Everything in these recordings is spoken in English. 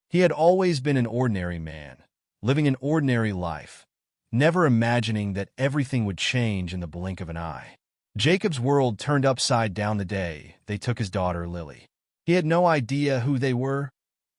He had always been an ordinary man, living an ordinary life, never imagining that everything would change in the blink of an eye. Jacob's world turned upside down the day they took his daughter, Lily. He had no idea who they were,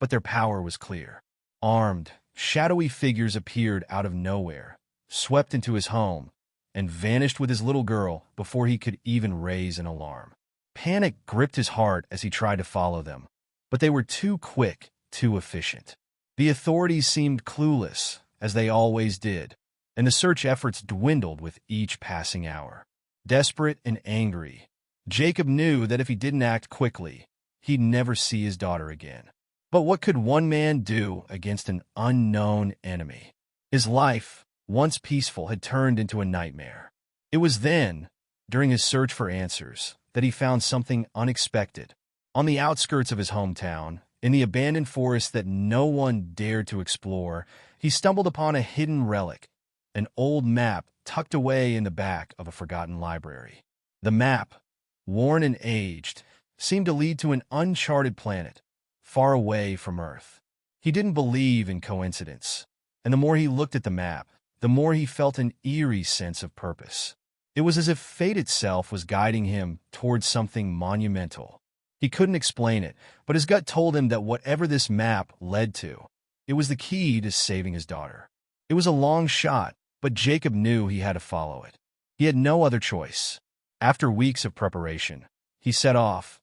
but their power was clear. Armed, shadowy figures appeared out of nowhere, swept into his home, and vanished with his little girl before he could even raise an alarm. Panic gripped his heart as he tried to follow them, but they were too quick, too efficient. The authorities seemed clueless, as they always did, and the search efforts dwindled with each passing hour. Desperate and angry, Jacob knew that if he didn't act quickly, he'd never see his daughter again. But what could one man do against an unknown enemy? His life, once peaceful, had turned into a nightmare. It was then, during his search for answers, that he found something unexpected. On the outskirts of his hometown, in the abandoned forest that no one dared to explore, he stumbled upon a hidden relic, an old map tucked away in the back of a forgotten library. The map, worn and aged, seemed to lead to an uncharted planet, far away from Earth. He didn't believe in coincidence, and the more he looked at the map, the more he felt an eerie sense of purpose. It was as if fate itself was guiding him towards something monumental. He couldn't explain it, but his gut told him that whatever this map led to, it was the key to saving his daughter. It was a long shot, but Jacob knew he had to follow it. He had no other choice. After weeks of preparation, he set off,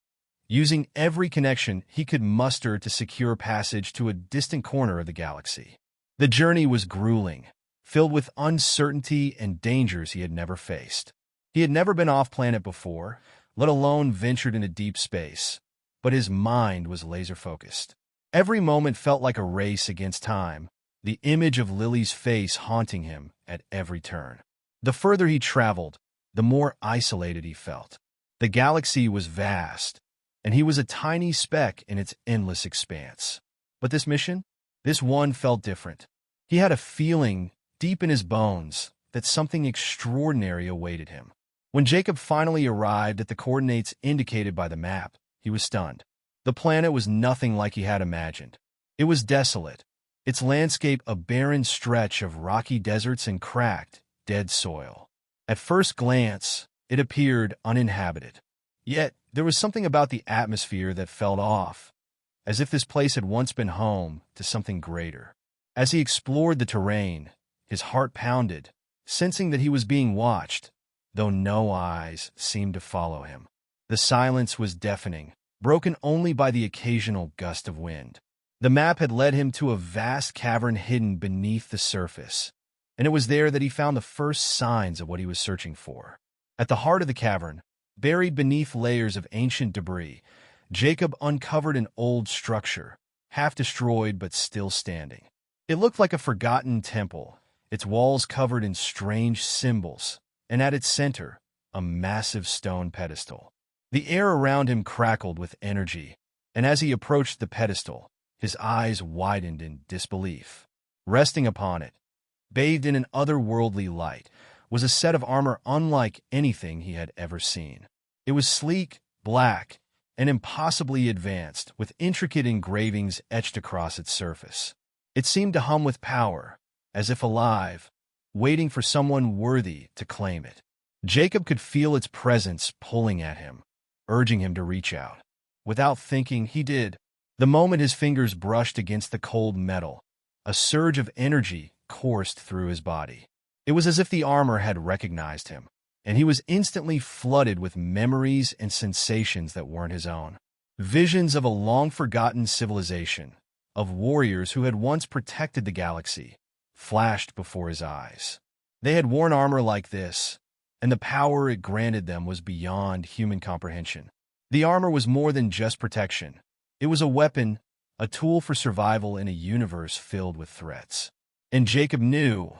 using every connection he could muster to secure passage to a distant corner of the galaxy. The journey was grueling, filled with uncertainty and dangers he had never faced. He had never been off-planet before, let alone ventured into deep space, but his mind was laser-focused. Every moment felt like a race against time, the image of Lily's face haunting him at every turn. The further he traveled, the more isolated he felt. The galaxy was vast, and he was a tiny speck in its endless expanse. But this mission? This one felt different. He had a feeling deep in his bones that something extraordinary awaited him. When Jacob finally arrived at the coordinates indicated by the map, he was stunned. The planet was nothing like he had imagined. It was desolate, its landscape a barren stretch of rocky deserts and cracked, dead soil. At first glance, it appeared uninhabited. Yet, there was something about the atmosphere that felt off, as if this place had once been home to something greater. As he explored the terrain, his heart pounded, sensing that he was being watched, though no eyes seemed to follow him. The silence was deafening, broken only by the occasional gust of wind. The map had led him to a vast cavern hidden beneath the surface, and it was there that he found the first signs of what he was searching for. At the heart of the cavern, buried beneath layers of ancient debris, Jacob uncovered an old structure, half destroyed but still standing. It looked like a forgotten temple, its walls covered in strange symbols, and at its center, a massive stone pedestal. The air around him crackled with energy, and as he approached the pedestal, his eyes widened in disbelief. Resting upon it, bathed in an otherworldly light, was a set of armor unlike anything he had ever seen. It was sleek, black, and impossibly advanced, with intricate engravings etched across its surface. It seemed to hum with power, as if alive, waiting for someone worthy to claim it. Jacob could feel its presence pulling at him, urging him to reach out. Without thinking, he did. The moment his fingers brushed against the cold metal, a surge of energy coursed through his body. It was as if the armor had recognized him, and he was instantly flooded with memories and sensations that weren't his own. Visions of a long-forgotten civilization, of warriors who had once protected the galaxy, flashed before his eyes. They had worn armor like this, and the power it granted them was beyond human comprehension. The armor was more than just protection. It was a weapon, a tool for survival in a universe filled with threats. And Jacob knew,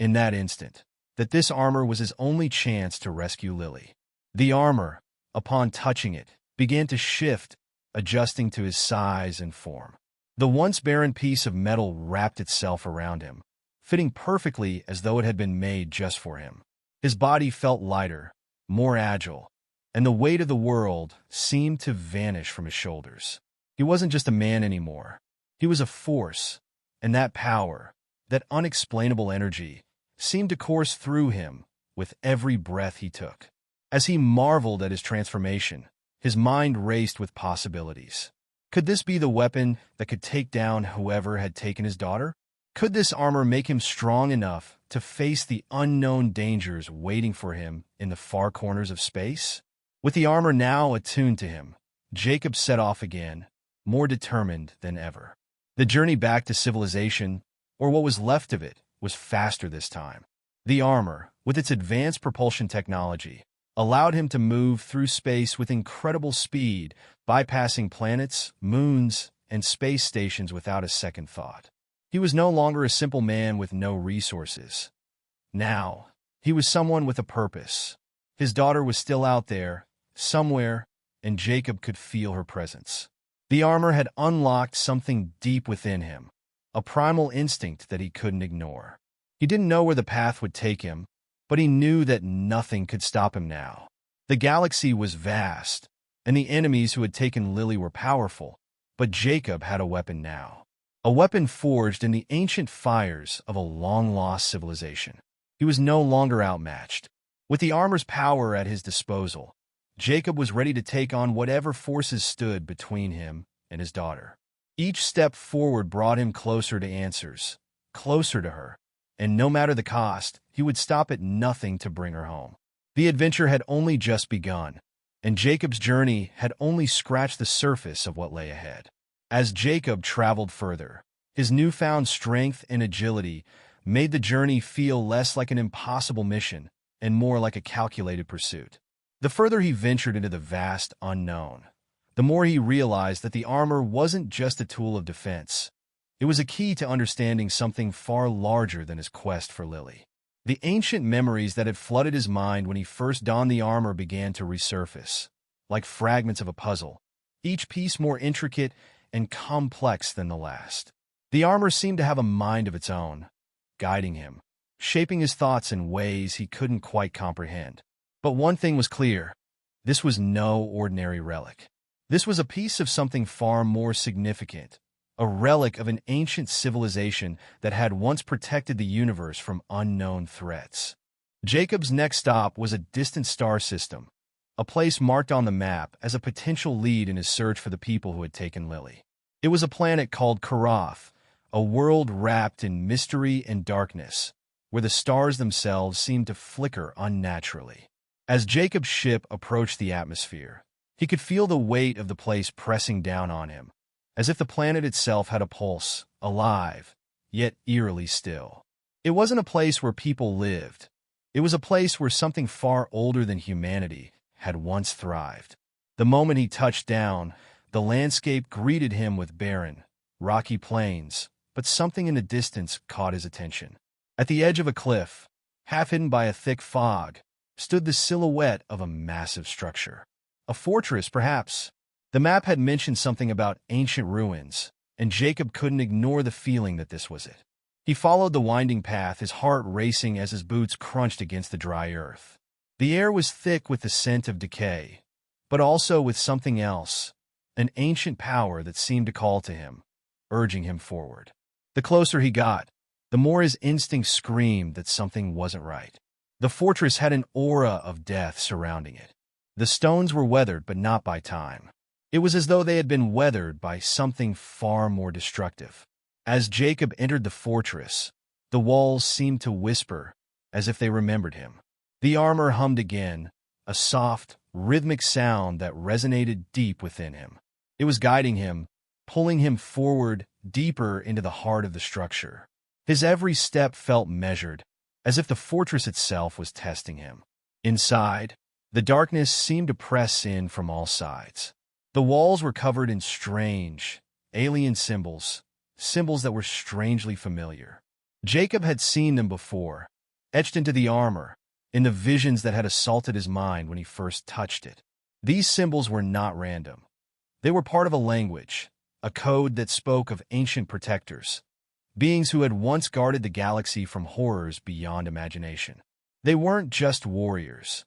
in that instant, that this armor was his only chance to rescue Lily. The armor, upon touching it, began to shift, adjusting to his size and form. The once barren piece of metal wrapped itself around him, fitting perfectly as though it had been made just for him. His body felt lighter, more agile, and the weight of the world seemed to vanish from his shoulders. He wasn't just a man anymore. He was a force, and that power, that unexplainable energy, seemed to course through him with every breath he took. As he marveled at his transformation, his mind raced with possibilities. Could this be the weapon that could take down whoever had taken his daughter? Could this armor make him strong enough to face the unknown dangers waiting for him in the far corners of space? With the armor now attuned to him, Jacob set off again, more determined than ever. The journey back to civilization, or what was left of it, was faster this time. The armor, with its advanced propulsion technology, allowed him to move through space with incredible speed, bypassing planets, moons, and space stations without a second thought. He was no longer a simple man with no resources. Now, he was someone with a purpose. His daughter was still out there, somewhere, and Jacob could feel her presence. The armor had unlocked something deep within him, a primal instinct that he couldn't ignore. He didn't know where the path would take him, but he knew that nothing could stop him now. The galaxy was vast, and the enemies who had taken Lily were powerful, but Jacob had a weapon now. A weapon forged in the ancient fires of a long-lost civilization. He was no longer outmatched. With the armor's power at his disposal, Jacob was ready to take on whatever forces stood between him and his daughter. Each step forward brought him closer to answers, closer to her, and no matter the cost, he would stop at nothing to bring her home. The adventure had only just begun, and Jacob's journey had only scratched the surface of what lay ahead. As Jacob traveled further, his newfound strength and agility made the journey feel less like an impossible mission and more like a calculated pursuit. The further he ventured into the vast unknown, the more he realized that the armor wasn't just a tool of defense. It was a key to understanding something far larger than his quest for Lily. The ancient memories that had flooded his mind when he first donned the armor began to resurface, like fragments of a puzzle, each piece more intricate and complex than the last. The armor seemed to have a mind of its own, guiding him, shaping his thoughts in ways he couldn't quite comprehend. But one thing was clear: this was no ordinary relic. This was a piece of something far more significant, a relic of an ancient civilization that had once protected the universe from unknown threats. Jacob's next stop was a distant star system, a place marked on the map as a potential lead in his search for the people who had taken Lily. It was a planet called Karath, a world wrapped in mystery and darkness, where the stars themselves seemed to flicker unnaturally. As Jacob's ship approached the atmosphere, he could feel the weight of the place pressing down on him, as if the planet itself had a pulse, alive, yet eerily still. It wasn't a place where people lived. It was a place where something far older than humanity had once thrived. The moment he touched down, the landscape greeted him with barren, rocky plains, but something in the distance caught his attention. At the edge of a cliff, half hidden by a thick fog, stood the silhouette of a massive structure. A fortress, perhaps. The map had mentioned something about ancient ruins, and Jacob couldn't ignore the feeling that this was it. He followed the winding path, his heart racing as his boots crunched against the dry earth. The air was thick with the scent of decay, but also with something else, an ancient power that seemed to call to him, urging him forward. The closer he got, the more his instincts screamed that something wasn't right. The fortress had an aura of death surrounding it. The stones were weathered, but not by time. It was as though they had been weathered by something far more destructive. As Jacob entered the fortress, the walls seemed to whisper, as if they remembered him. The armor hummed again, a soft, rhythmic sound that resonated deep within him. It was guiding him, pulling him forward, deeper into the heart of the structure. His every step felt measured, as if the fortress itself was testing him. Inside, the darkness seemed to press in from all sides. The walls were covered in strange, alien symbols, symbols that were strangely familiar. Jacob had seen them before, etched into the armor, in the visions that had assaulted his mind when he first touched it. These symbols were not random. They were part of a language, a code that spoke of ancient protectors, beings who had once guarded the galaxy from horrors beyond imagination. They weren't just warriors.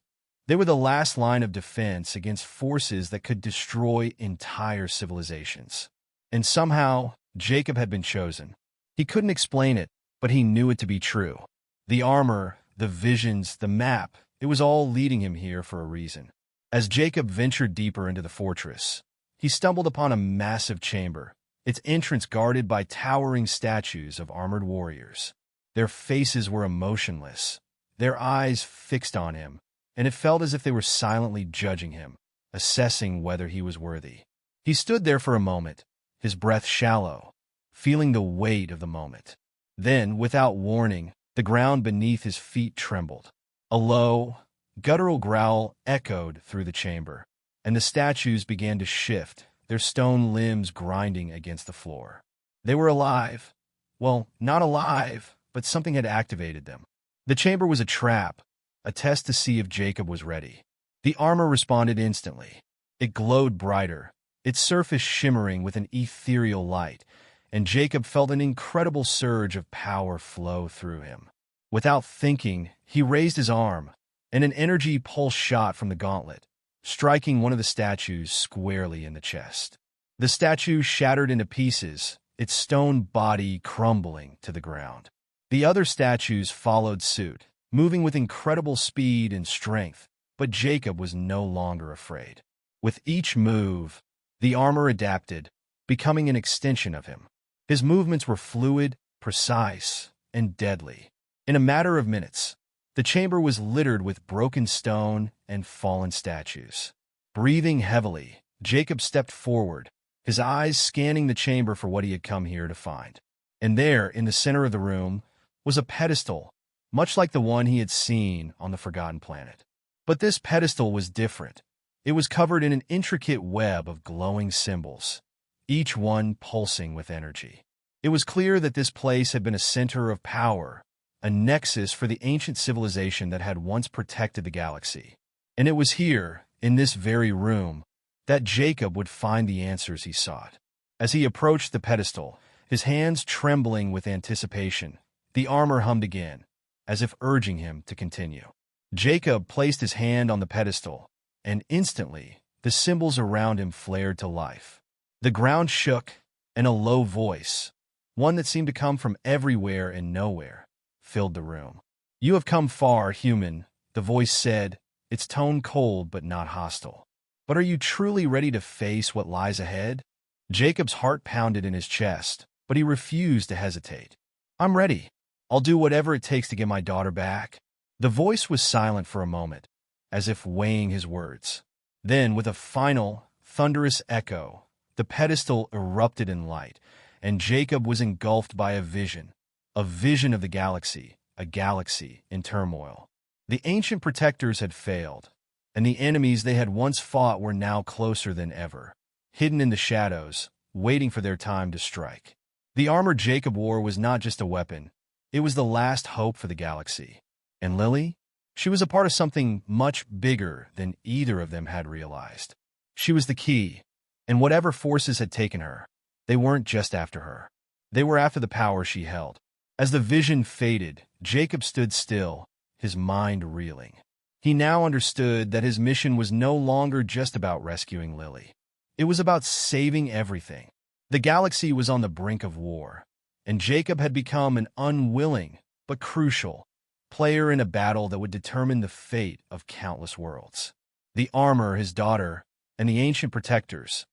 They were the last line of defense against forces that could destroy entire civilizations. And somehow, Jacob had been chosen. He couldn't explain it, but he knew it to be true. The armor, the visions, the map, it was all leading him here for a reason. As Jacob ventured deeper into the fortress, he stumbled upon a massive chamber, its entrance guarded by towering statues of armored warriors. Their faces were emotionless, their eyes fixed on him, and it felt as if they were silently judging him, assessing whether he was worthy. He stood there for a moment, his breath shallow, feeling the weight of the moment. Then, without warning, the ground beneath his feet trembled. A low, guttural growl echoed through the chamber, and the statues began to shift, their stone limbs grinding against the floor. They were alive. Well, not alive, but something had activated them. The chamber was a trap, a test to see if Jacob was ready. The armor responded instantly. It glowed brighter, its surface shimmering with an ethereal light, and Jacob felt an incredible surge of power flow through him. Without thinking, he raised his arm, and an energy pulse shot from the gauntlet, striking one of the statues squarely in the chest. The statue shattered into pieces, its stone body crumbling to the ground. The other statues followed suit, moving with incredible speed and strength, but Jacob was no longer afraid. With each move, the armor adapted, becoming an extension of him. His movements were fluid, precise, and deadly. In a matter of minutes, the chamber was littered with broken stone and fallen statues. Breathing heavily, Jacob stepped forward, his eyes scanning the chamber for what he had come here to find. And there, in the center of the room, was a pedestal, much like the one he had seen on the Forgotten Planet. But this pedestal was different. It was covered in an intricate web of glowing symbols, each one pulsing with energy. It was clear that this place had been a center of power, a nexus for the ancient civilization that had once protected the galaxy. And it was here, in this very room, that Jacob would find the answers he sought. As he approached the pedestal, his hands trembling with anticipation, the armor hummed again, as if urging him to continue. Jacob placed his hand on the pedestal, and instantly, the symbols around him flared to life. The ground shook, and a low voice, one that seemed to come from everywhere and nowhere, filled the room. "You have come far, human," the voice said, its tone cold but not hostile. "But are you truly ready to face what lies ahead?" Jacob's heart pounded in his chest, but he refused to hesitate. "I'm ready. I'll do whatever it takes to get my daughter back." The voice was silent for a moment, as if weighing his words. Then, with a final, thunderous echo, the pedestal erupted in light, and Jacob was engulfed by a vision of the galaxy, a galaxy in turmoil. The ancient protectors had failed, and the enemies they had once fought were now closer than ever, hidden in the shadows, waiting for their time to strike. The armor Jacob wore was not just a weapon, it was the last hope for the galaxy. And Lily? She was a part of something much bigger than either of them had realized. She was the key, and whatever forces had taken her, they weren't just after her. They were after the power she held. As the vision faded, Jacob stood still, his mind reeling. He now understood that his mission was no longer just about rescuing Lily. It was about saving everything. The galaxy was on the brink of war, and Jacob had become an unwilling but crucial player in a battle that would determine the fate of countless worlds. The armor, his daughter, and the ancient protectors,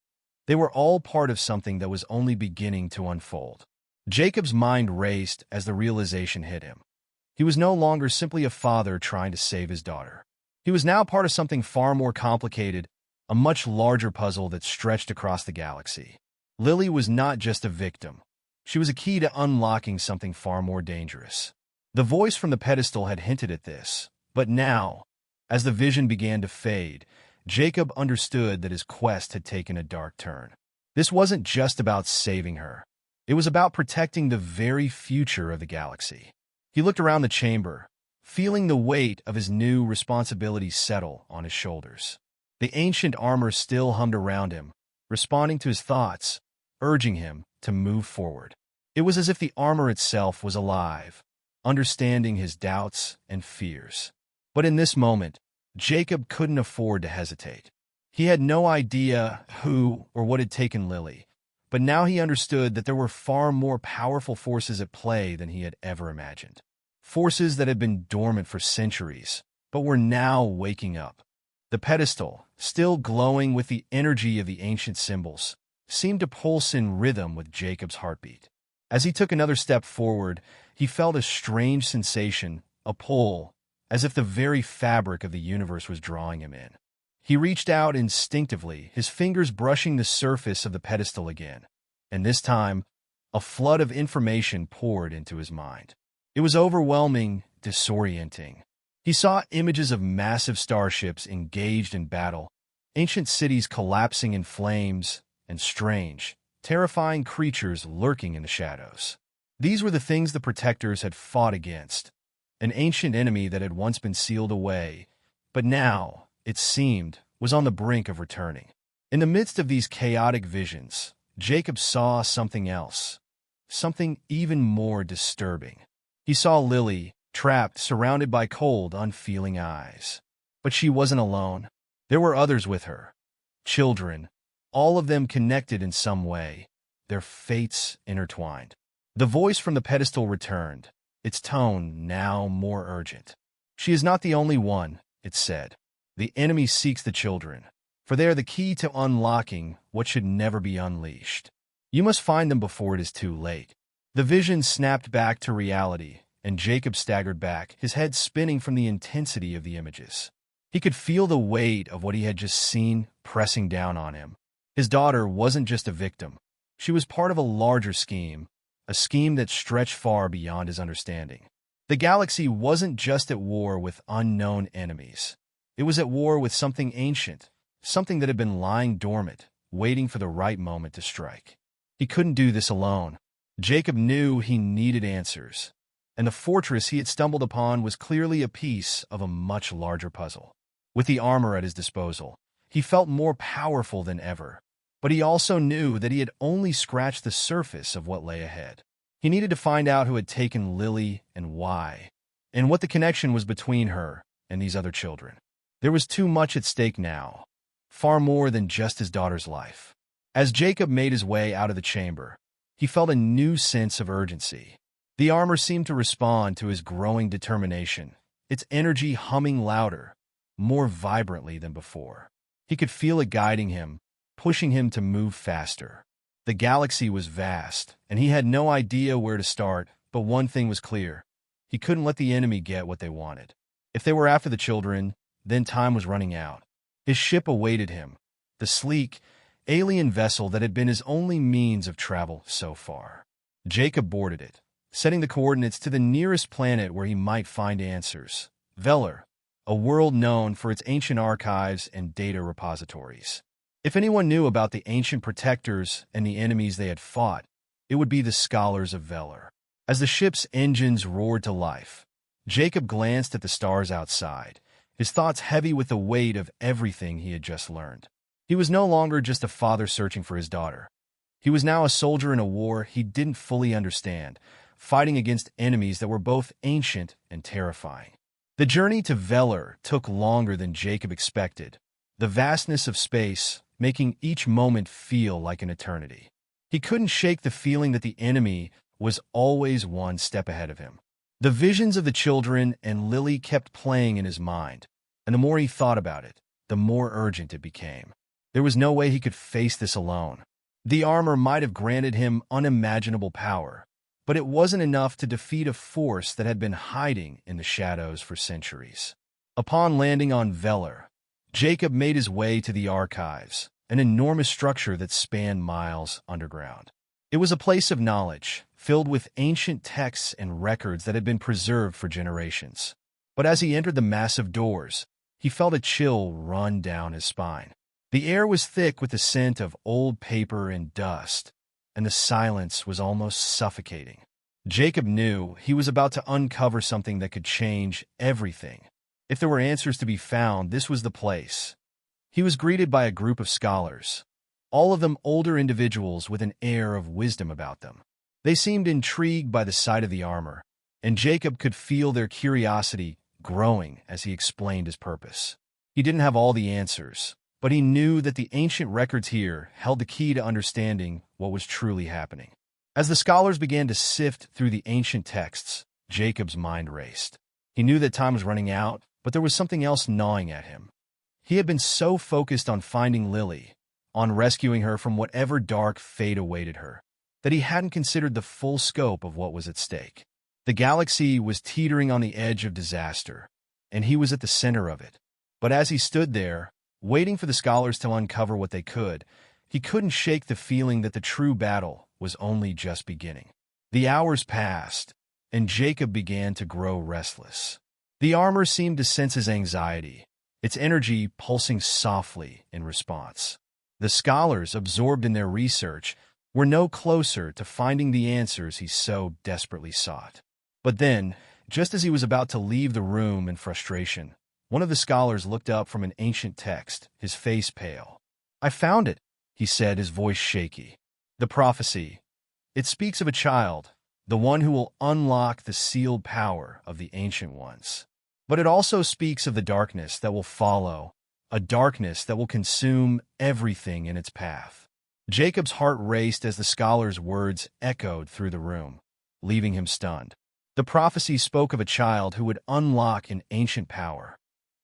they were all part of something that was only beginning to unfold. Jacob's mind raced as the realization hit him. He was no longer simply a father trying to save his daughter. He was now part of something far more complicated, a much larger puzzle that stretched across the galaxy. Lily was not just a victim. She was a key to unlocking something far more dangerous. The voice from the pedestal had hinted at this, but now, as the vision began to fade, Jacob understood that his quest had taken a dark turn. This wasn't just about saving her. It was about protecting the very future of the galaxy. He looked around the chamber, feeling the weight of his new responsibility settle on his shoulders. The ancient armor still hummed around him, responding to his thoughts, urging him to move forward. It was as if the armor itself was alive, understanding his doubts and fears. But in this moment, Jacob couldn't afford to hesitate. He had no idea who or what had taken Lily, But now he understood that there were far more powerful forces at play than he had ever imagined. Forces that had been dormant for centuries, but were now waking up. The pedestal, still glowing with the energy of the ancient symbols, seemed to pulse in rhythm with Jacob's heartbeat. As he took another step forward, he felt a strange sensation, a pull, as if the very fabric of the universe was drawing him in. He reached out instinctively, his fingers brushing the surface of the pedestal again, and this time, a flood of information poured into his mind. It was overwhelming, disorienting. He saw images of massive starships engaged in battle, ancient cities collapsing in flames, and strange, terrifying creatures lurking in the shadows. These were the things the protectors had fought against, an ancient enemy that had once been sealed away, but now, it seemed, was on the brink of returning. In the midst of these chaotic visions, Jacob saw something else, something even more disturbing. He saw Lily, trapped, surrounded by cold, unfeeling eyes. But she wasn't alone. There were others with her. Children, all of them connected in some way, their fates intertwined. The voice from the pedestal returned, its tone now more urgent. "She is not the only one," it said. "The enemy seeks the children, for they are the key to unlocking what should never be unleashed. You must find them before it is too late." The vision snapped back to reality, and Jacob staggered back, his head spinning from the intensity of the images. He could feel the weight of what he had just seen pressing down on him. His daughter wasn't just a victim. She was part of a larger scheme, a scheme that stretched far beyond his understanding. The galaxy wasn't just at war with unknown enemies. It was at war with something ancient, something that had been lying dormant, waiting for the right moment to strike. He couldn't do this alone. Jacob knew he needed answers, and the fortress he had stumbled upon was clearly a piece of a much larger puzzle. With the armor at his disposal, he felt more powerful than ever, but he also knew that he had only scratched the surface of what lay ahead. He needed to find out who had taken Lily and why, and what the connection was between her and these other children. There was too much at stake now, far more than just his daughter's life. As Jacob made his way out of the chamber, he felt a new sense of urgency. The armor seemed to respond to his growing determination, its energy humming louder, more vibrantly than before. He could feel it guiding him, pushing him to move faster. The galaxy was vast, and he had no idea where to start, but one thing was clear. He couldn't let the enemy get what they wanted. If they were after the children, then time was running out. His ship awaited him, the sleek, alien vessel that had been his only means of travel so far. Jacob boarded it, setting the coordinates to the nearest planet where he might find answers. Velar, a world known for its ancient archives and data repositories. If anyone knew about the ancient protectors and the enemies they had fought, it would be the scholars of Velar. As the ship's engines roared to life, Jacob glanced at the stars outside, his thoughts heavy with the weight of everything he had just learned. He was no longer just a father searching for his daughter. He was now a soldier in a war he didn't fully understand, fighting against enemies that were both ancient and terrifying. The journey to Velar took longer than Jacob expected, the vastness of space making each moment feel like an eternity. He couldn't shake the feeling that the enemy was always one step ahead of him. The visions of the children and Lily kept playing in his mind, and the more he thought about it, the more urgent it became. There was no way he could face this alone. The armor might have granted him unimaginable power, but it wasn't enough to defeat a force that had been hiding in the shadows for centuries. Upon landing on Velar, Jacob made his way to the archives, an enormous structure that spanned miles underground. It was a place of knowledge, filled with ancient texts and records that had been preserved for generations. But as he entered the massive doors, he felt a chill run down his spine. The air was thick with the scent of old paper and dust, and the silence was almost suffocating. Jacob knew he was about to uncover something that could change everything. If there were answers to be found, this was the place. He was greeted by a group of scholars, all of them older individuals with an air of wisdom about them. They seemed intrigued by the sight of the armor, and Jacob could feel their curiosity growing as he explained his purpose. He didn't have all the answers, but he knew that the ancient records here held the key to understanding what was truly happening. As the scholars began to sift through the ancient texts, Jacob's mind raced. He knew that time was running out, but there was something else gnawing at him. He had been so focused on finding Lily, on rescuing her from whatever dark fate awaited her, that he hadn't considered the full scope of what was at stake. The galaxy was teetering on the edge of disaster, and he was at the center of it. But as he stood there, waiting for the scholars to uncover what they could, he couldn't shake the feeling that the true battle was only just beginning. The hours passed, and Jacob began to grow restless. The armor seemed to sense his anxiety, its energy pulsing softly in response. The scholars, absorbed in their research, were no closer to finding the answers he so desperately sought. But then, just as he was about to leave the room in frustration, one of the scholars looked up from an ancient text, his face pale. "I found it," he said, his voice shaky. "The prophecy. It speaks of a child, the one who will unlock the sealed power of the Ancient Ones. But it also speaks of the darkness that will follow, a darkness that will consume everything in its path." Jacob's heart raced as the scholar's words echoed through the room, leaving him stunned. The prophecy spoke of a child who would unlock an ancient power.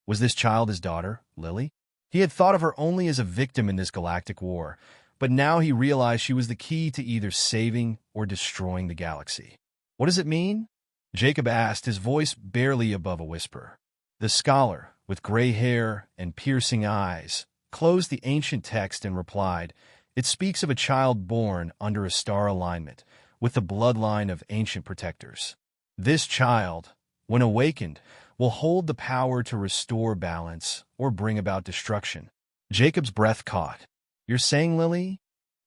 Was this child his daughter, Lily? He had thought of her only as a victim in this galactic war, but now he realized she was the key to either saving or destroying the galaxy. "What does it mean?" Jacob asked, his voice barely above a whisper. The scholar, with gray hair and piercing eyes, closed the ancient text and replied, "It speaks of a child born under a star alignment, with the bloodline of ancient protectors. This child, when awakened, will hold the power to restore balance or bring about destruction." Jacob's breath caught. "You're saying Lily?"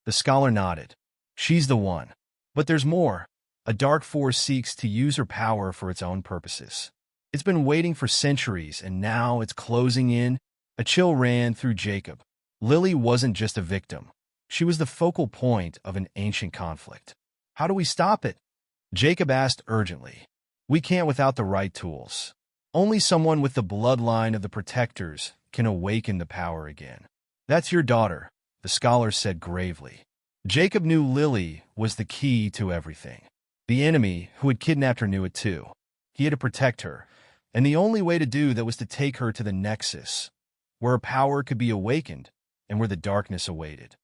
The scholar nodded. "She's the one. But there's more. A dark force seeks to use her power for its own purposes. It's been waiting for centuries, and now it's closing in." A chill ran through Jacob. Lily wasn't just a victim. She was the focal point of an ancient conflict. "How do we stop it?" Jacob asked urgently. "We can't without the right tools. Only someone with the bloodline of the protectors can awaken the power again." "That's your daughter," the scholar said gravely. Jacob knew Lily was the key to everything. The enemy who had kidnapped her knew it too. He had to protect her, and the only way to do that was to take her to the Nexus, where her power could be awakened and where the darkness awaited.